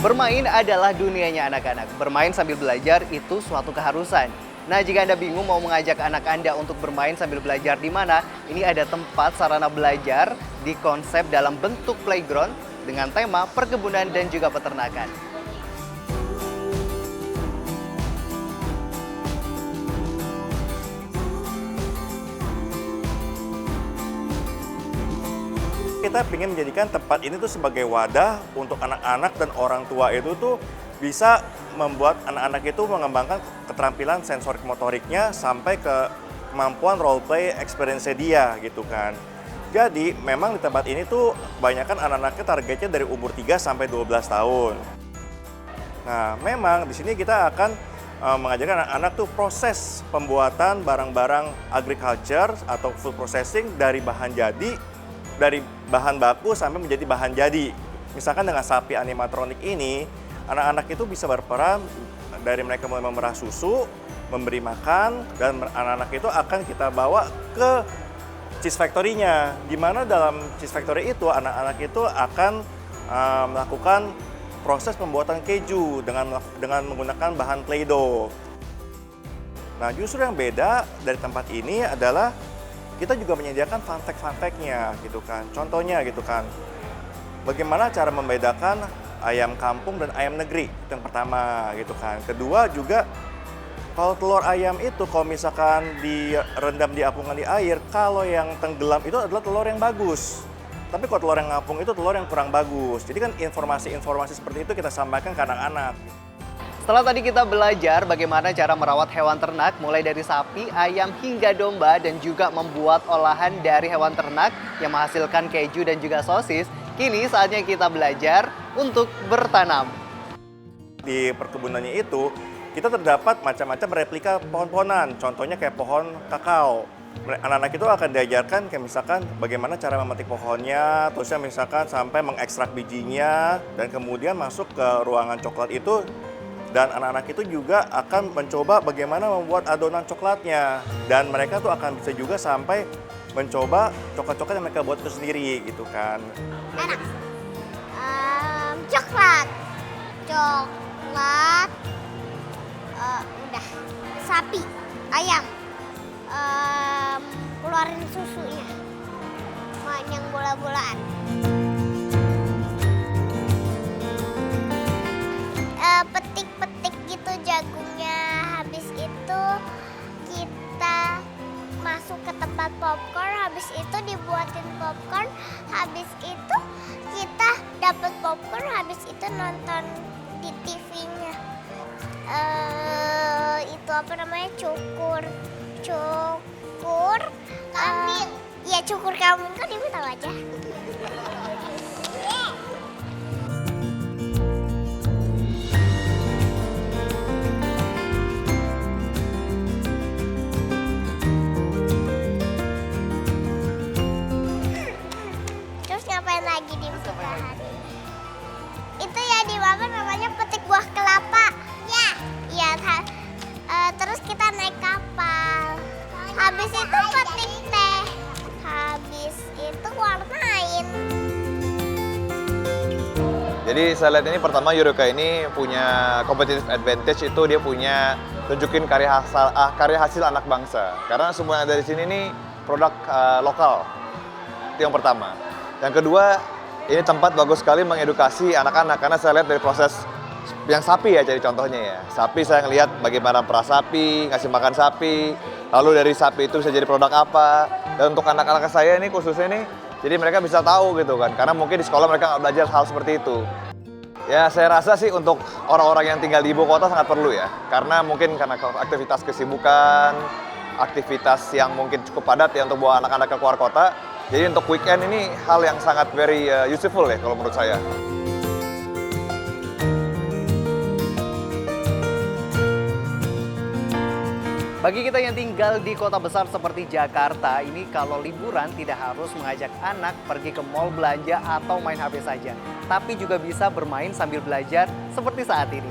Bermain adalah dunianya anak-anak. Bermain sambil belajar itu suatu keharusan. Nah, jika Anda bingung mau mengajak anak Anda untuk bermain sambil belajar di mana, ini ada tempat sarana belajar di konsep dalam bentuk playground dengan tema perkebunan dan juga peternakan. Kita ingin menjadikan tempat ini tuh sebagai wadah untuk anak-anak dan orang tua itu tuh bisa membuat anak-anak itu mengembangkan keterampilan sensorik motoriknya sampai ke kemampuan role play experience dia gitu kan. Jadi memang di tempat ini tuh kebanyakan anak-anaknya targetnya dari umur 3 sampai 12 tahun. Nah, memang di sini kita akan mengajarkan anak-anak tuh proses pembuatan barang-barang agriculture atau food processing dari bahan jadi, dari bahan baku sampai menjadi bahan jadi. Misalkan dengan sapi animatronik ini, anak-anak itu bisa berperan dari mereka mulai memerah susu, memberi makan, dan anak-anak itu akan kita bawa ke cheese factory-nya. Di mana dalam cheese factory itu, anak-anak itu akan melakukan proses pembuatan keju dengan menggunakan bahan Play-Doh. Nah, justru yang beda dari tempat ini adalah kita juga menyediakan fun fact-nya gitu kan. Contohnya gitu kan, bagaimana cara membedakan ayam kampung dan ayam negeri, itu yang pertama gitu kan. Kedua juga, kalau telur ayam itu kalau misalkan direndam di apungan di air, kalau yang tenggelam itu adalah telur yang bagus. Tapi kalau telur yang ngapung itu telur yang kurang bagus. Jadi kan informasi-informasi seperti itu kita sampaikan ke anak-anak. Setelah tadi kita belajar bagaimana cara merawat hewan ternak, mulai dari sapi, ayam, hingga domba, dan juga membuat olahan dari hewan ternak yang menghasilkan keju dan juga sosis, kini saatnya kita belajar untuk bertanam. Di perkebunannya itu, kita terdapat macam-macam replika pohon-pohonan, contohnya kayak pohon kakao. Anak-anak itu akan diajarkan kayak misalkan bagaimana cara memetik pohonnya, terusnya misalkan sampai mengekstrak bijinya, dan kemudian masuk ke ruangan coklat itu. Dan anak-anak itu juga akan mencoba bagaimana membuat adonan coklatnya. Dan mereka tuh akan bisa juga sampai mencoba coklat-coklat yang mereka buat itu sendiri gitu kan. Anak, coklat, udah, sapi, ayam, keluarin susunya, main yang bola-bolaan. Petik-petik gitu jagungnya, habis itu kita masuk ke tempat popcorn, habis itu dibuatin popcorn, habis itu kita dapat popcorn, habis itu nonton di TV-nya. Itu apa namanya, cukur kambing. Iya, cukur kambing, kan ibu tahu aja. Ngapain lagi di sekolahan? Itu ya di bawah namanya petik buah kelapa. Ya. Iya. Terus kita naik kapal. Habis itu petik teh. Habis itu warnain. Jadi saya lihat ini pertama Eureka ini punya competitive advantage, itu dia punya tunjukin karya hasil anak bangsa. Karena semua yang ada di sini nih produk lokal. Itu yang pertama. Yang kedua, ini tempat bagus sekali mengedukasi anak-anak, karena saya lihat dari proses yang sapi ya, jadi contohnya ya. Sapi saya ngelihat bagaimana perah sapi, ngasih makan sapi, lalu dari sapi itu bisa jadi produk apa. Dan untuk anak-anak saya ini khususnya nih, jadi mereka bisa tahu gitu kan, karena mungkin di sekolah mereka nggak belajar hal seperti itu. Ya saya rasa sih untuk orang-orang yang tinggal di ibu kota sangat perlu ya, karena mungkin karena aktivitas kesibukan, aktivitas yang mungkin cukup padat ya untuk bawa anak-anak ke keluar kota. Jadi untuk weekend ini hal yang sangat very useful ya kalau menurut saya. Bagi kita yang tinggal di kota besar seperti Jakarta, ini kalau liburan tidak harus mengajak anak pergi ke mall belanja atau main HP saja. Tapi juga bisa bermain sambil belajar seperti saat ini.